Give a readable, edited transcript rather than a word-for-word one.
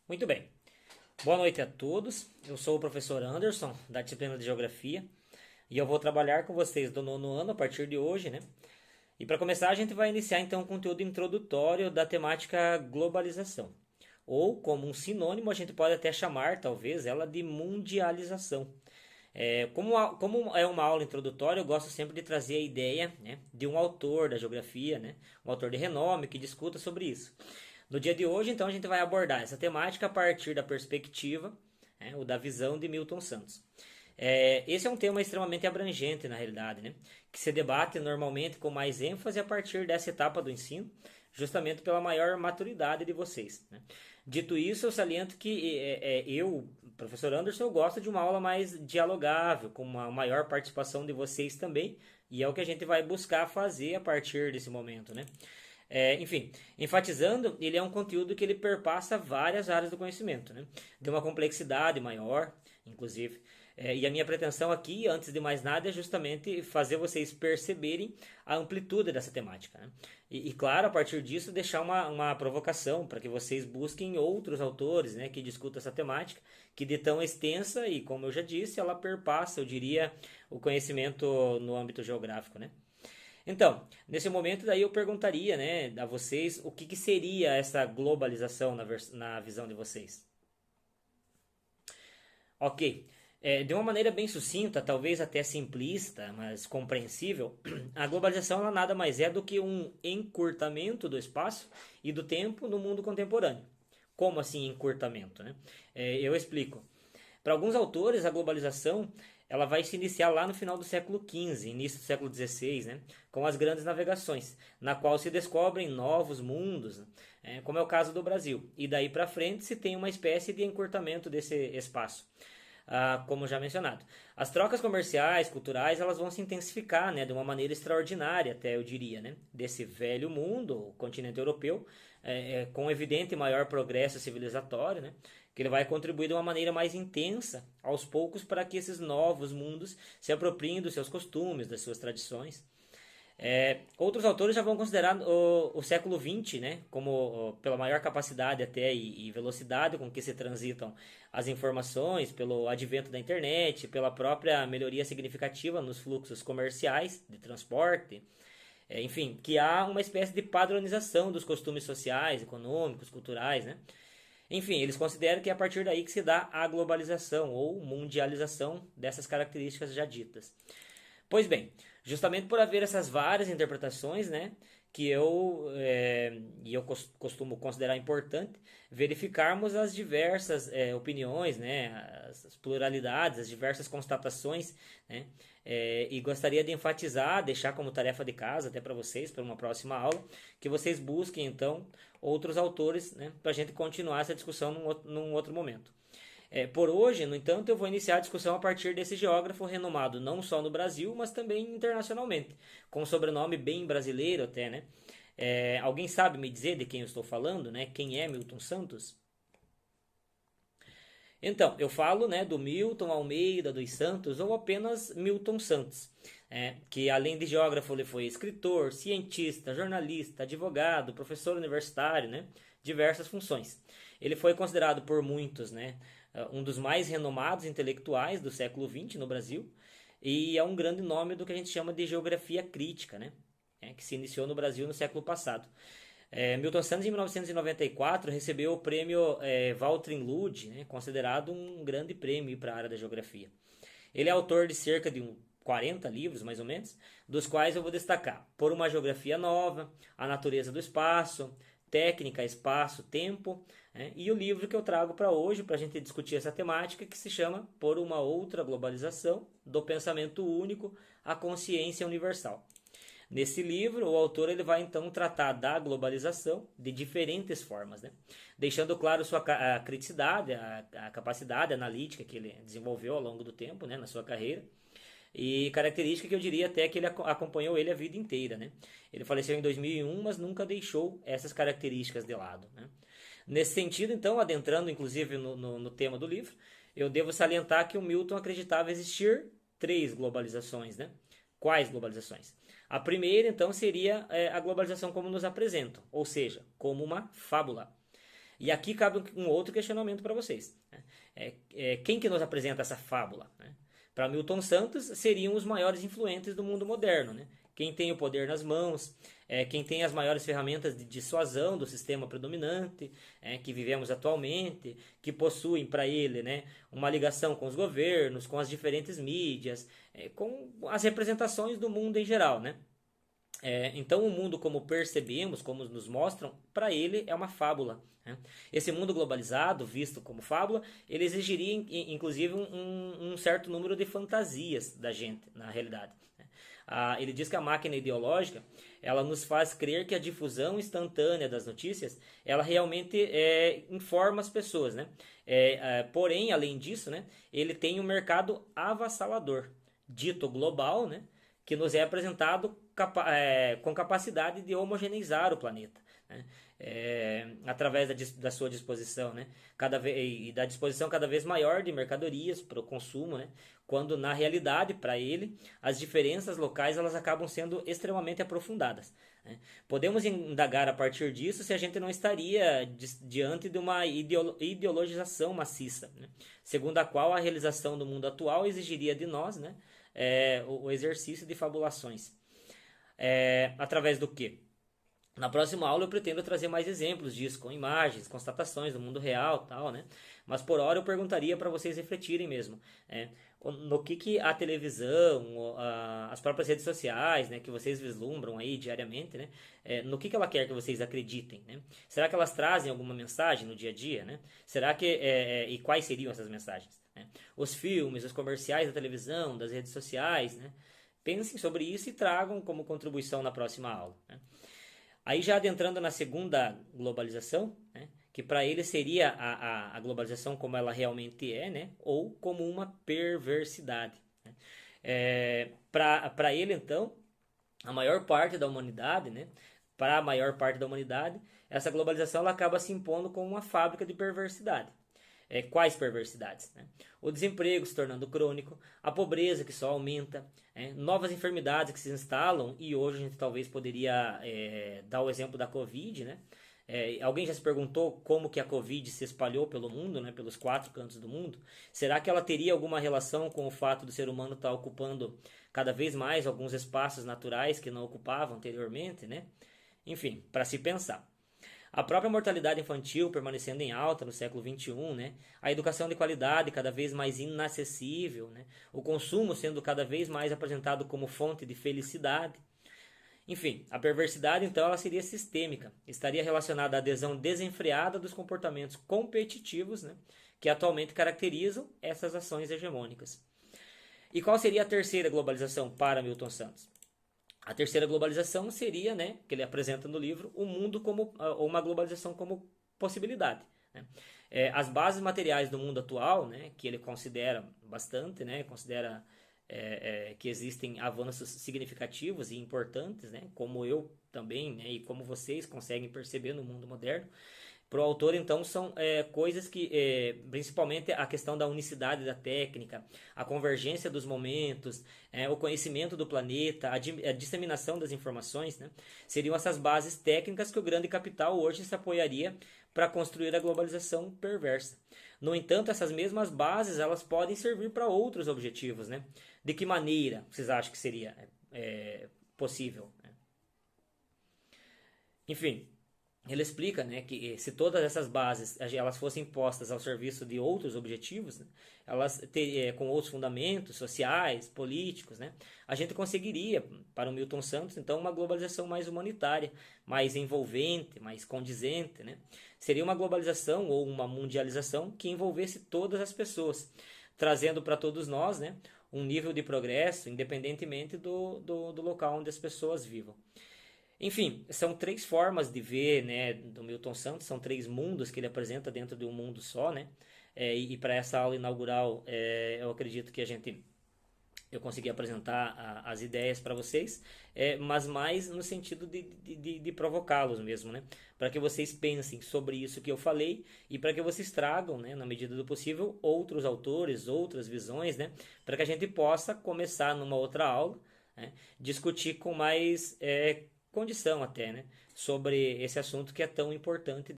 Muito bem. Boa noite a todos. Eu sou o professor Anderson, da disciplina de Geografia, e eu vou trabalhar com vocês do nono ano a partir de hoje, né? E para começar, a gente vai iniciar então um conteúdo introdutório da temática globalização. Ou, como um sinônimo, a gente pode até chamar, talvez, ela de mundialização. Como é uma aula introdutória, eu gosto sempre de trazer a ideia, né, de um autor da geografia, né, um autor de renome que discuta sobre isso. No dia de hoje, então, a gente vai abordar essa temática a partir da perspectiva, né, ou da visão de Milton Santos. Esse é um tema extremamente abrangente, na realidade, né, que se debate normalmente com mais ênfase a partir dessa etapa do ensino, justamente pela maior maturidade de vocês. Né? Dito isso, eu saliento que eu, professor Anderson, eu gosto de uma aula mais dialogável, com uma maior participação de vocês também, e é o que a gente vai buscar fazer a partir desse momento, né? Enfim, enfatizando, ele é um conteúdo que ele perpassa várias áreas do conhecimento, né? De uma complexidade maior, inclusive. E a minha pretensão aqui, antes de mais nada, é justamente fazer vocês perceberem a amplitude dessa temática, né? Claro, a partir disso, deixar uma provocação para que vocês busquem outros autores, né, que discutam essa temática, que de tão extensa e, como eu já disse, ela perpassa, eu diria, o conhecimento no âmbito geográfico, né? Então, nesse momento daí eu perguntaria, né, a vocês o que seria essa globalização na visão de vocês. Ok. De uma maneira bem sucinta, talvez até simplista, mas compreensível, a globalização ela nada mais é do que um encurtamento do espaço e do tempo no mundo contemporâneo. Como assim encurtamento, né? Eu explico. Para alguns autores, a globalização ela vai se iniciar lá no final do século XV, início do século XVI, né, com as grandes navegações, na qual se descobrem novos mundos, né, como é o caso do Brasil. E daí para frente se tem uma espécie de encurtamento desse espaço. Como já mencionado. As trocas comerciais, culturais, elas vão se intensificar, né, de uma maneira extraordinária, até eu diria, né, desse velho mundo, o continente europeu, com evidente maior progresso civilizatório, né, que ele vai contribuir de uma maneira mais intensa, aos poucos, para que esses novos mundos se apropriem dos seus costumes, das suas tradições. Outros autores já vão considerar o século XX, né, como pela maior capacidade até e velocidade com que se transitam as informações, pelo advento da internet, pela própria melhoria significativa nos fluxos comerciais de transporte, enfim, que há uma espécie de padronização dos costumes sociais, econômicos, culturais, né? Enfim, eles consideram que é a partir daí que se dá a globalização ou mundialização dessas características já ditas. Pois bem, justamente por haver essas várias interpretações, né, que eu costumo considerar importante verificarmos as diversas opiniões, né, as pluralidades, as diversas constatações, né, e gostaria de enfatizar, deixar como tarefa de casa até para vocês, para uma próxima aula, que vocês busquem então outros autores, né, para a gente continuar essa discussão num outro momento. Por hoje, no entanto, eu vou iniciar a discussão a partir desse geógrafo renomado não só no Brasil, mas também internacionalmente, com um sobrenome bem brasileiro até, né? Alguém sabe me dizer de quem eu estou falando, né? Quem é Milton Santos? Então, eu falo, né, do Milton Almeida dos Santos ou apenas Milton Santos, que além de geógrafo ele foi escritor, cientista, jornalista, advogado, professor universitário, né, diversas funções. Ele foi considerado por muitos, né, um dos mais renomados intelectuais do século XX no Brasil e é um grande nome do que a gente chama de geografia crítica, né, que se iniciou no Brasil no século passado. Milton Santos, em 1994, recebeu o prêmio Walter Lud, né, considerado um grande prêmio para a área da geografia. Ele é autor de cerca de 40 livros, mais ou menos, dos quais eu vou destacar Por uma Geografia Nova, A Natureza do Espaço, Técnica, Espaço, Tempo, né, e o livro que eu trago para hoje, para a gente discutir essa temática, que se chama Por uma Outra Globalização, do Pensamento Único à Consciência Universal. Nesse livro, o autor ele vai então tratar da globalização de diferentes formas, né? Deixando claro sua criticidade, a capacidade analítica que ele desenvolveu ao longo do tempo, né, na sua carreira, e característica que eu diria até que ele acompanhou ele a vida inteira, né? Ele faleceu em 2001, mas nunca deixou essas características de lado, né? Nesse sentido, então, adentrando inclusive no tema do livro, eu devo salientar que o Milton acreditava existir três globalizações, né? Quais globalizações? A primeira, então, seria a globalização como nos apresentam, ou seja, como uma fábula. E aqui cabe um outro questionamento para vocês, né? Quem que nos apresenta essa fábula, né? Para Milton Santos, seriam os maiores influentes do mundo moderno, né? Quem tem o poder nas mãos, quem tem as maiores ferramentas de dissuasão do sistema predominante, que vivemos atualmente, que possuem para ele, né, uma ligação com os governos, com as diferentes mídias, com as representações do mundo em geral, né? Então, o mundo como percebemos, como nos mostram, para ele é uma fábula, né? Esse mundo globalizado, visto como fábula, ele exigiria, inclusive, um certo número de fantasias da gente, na realidade, né? Ele diz que a máquina ideológica, ela nos faz crer que a difusão instantânea das notícias, ela realmente informa as pessoas, né? Porém, além disso, né, ele tem um mercado avassalador, dito global, né, que nos é apresentado com capacidade de homogeneizar o planeta, né? Através da sua disposição, né? E da disposição cada vez maior de mercadorias para o consumo, né? Quando na realidade, para ele, as diferenças locais elas acabam sendo extremamente aprofundadas, né? Podemos indagar a partir disso se a gente não estaria diante de uma ideologização maciça, né? Segundo a qual a realização do mundo atual exigiria de nós, né, o exercício de fabulações. Através do quê? Na próxima aula eu pretendo trazer mais exemplos disso, com imagens, constatações do mundo real, tal, né? Mas por hora eu perguntaria para vocês refletirem mesmo, no que a televisão, as próprias redes sociais, né, que vocês vislumbram aí diariamente, né? No que ela quer que vocês acreditem, né? Será que elas trazem alguma mensagem no dia a dia, né? Será que e quais seriam essas mensagens, né? Os filmes, os comerciais da televisão, das redes sociais, né? Pensem sobre isso e tragam como contribuição na próxima aula, né? Aí já adentrando na segunda globalização, né, que para ele seria a globalização como ela realmente é, né, ou como uma perversidade, né? Para ele, então, a maior parte da humanidade, né, para a maior parte da humanidade, essa globalização ela acaba se impondo como uma fábrica de perversidade. Quais perversidades, né? O desemprego se tornando crônico, a pobreza que só aumenta, novas enfermidades que se instalam, e hoje a gente talvez poderia dar o exemplo da Covid, né? Alguém já se perguntou como que a Covid se espalhou pelo mundo, né, pelos 4 cantos do mundo? Será que ela teria alguma relação com o fato do ser humano estar ocupando cada vez mais alguns espaços naturais que não ocupava anteriormente, né? Enfim, para se pensar. A própria mortalidade infantil permanecendo em alta no século XXI, né? A educação de qualidade cada vez mais inacessível, né? O consumo sendo cada vez mais apresentado como fonte de felicidade. Enfim, a perversidade então ela seria sistêmica, estaria relacionada à adesão desenfreada dos comportamentos competitivos, né? Que atualmente caracterizam essas ações hegemônicas. E qual seria a terceira globalização para Milton Santos? A terceira globalização seria, né, que ele apresenta no livro, o mundo como uma globalização como possibilidade, né? As bases materiais do mundo atual, né, que ele considera bastante, né, considera que existem avanços significativos e importantes, né, como eu também, né, e como vocês conseguem perceber no mundo moderno. Para o autor, então, são coisas que, principalmente a questão da unicidade da técnica, a convergência dos momentos, o conhecimento do planeta, a disseminação das informações, né, seriam essas bases técnicas que o grande capital hoje se apoiaria para construir a globalização perversa. No entanto, essas mesmas bases elas podem servir para outros objetivos, né? De que maneira vocês acham que seria possível, né? Enfim, ele explica, né, que se todas essas bases elas fossem postas ao serviço de outros objetivos, né, elas com outros fundamentos sociais, políticos, né, a gente conseguiria, para o Milton Santos, então, uma globalização mais humanitária, mais envolvente, mais condizente, né? Seria uma globalização ou uma mundialização que envolvesse todas as pessoas, trazendo para todos nós, né, um nível de progresso, independentemente do local onde as pessoas vivam. Enfim, são 3 formas de ver, né, do Milton Santos, são 3 mundos que ele apresenta dentro de um mundo só, né? E para essa aula inaugural, eu acredito que eu consegui apresentar as ideias para vocês, mas mais no sentido de provocá-los mesmo, né? Para que vocês pensem sobre isso que eu falei e para que vocês tragam, né, na medida do possível, outros autores, outras visões, né? Para que a gente possa começar numa outra aula, né, discutir com mais condição até, né, sobre esse assunto que é tão importante